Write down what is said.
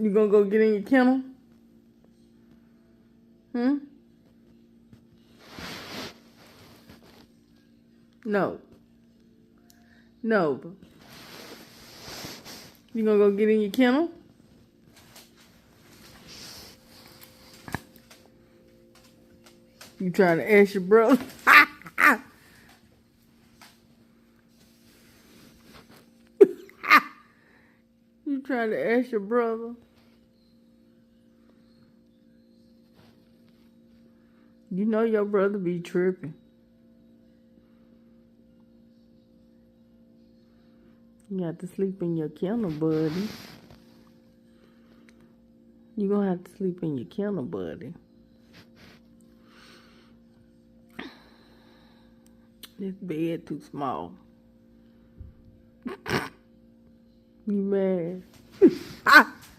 You gonna go get in your kennel? No. No. You gonna go get in your kennel? You trying to ask your brother? You trying to ask your brother? You know your brother be tripping. You got to sleep in your kennel, buddy. You gonna have to sleep in your kennel, buddy. This bed too small. You mad?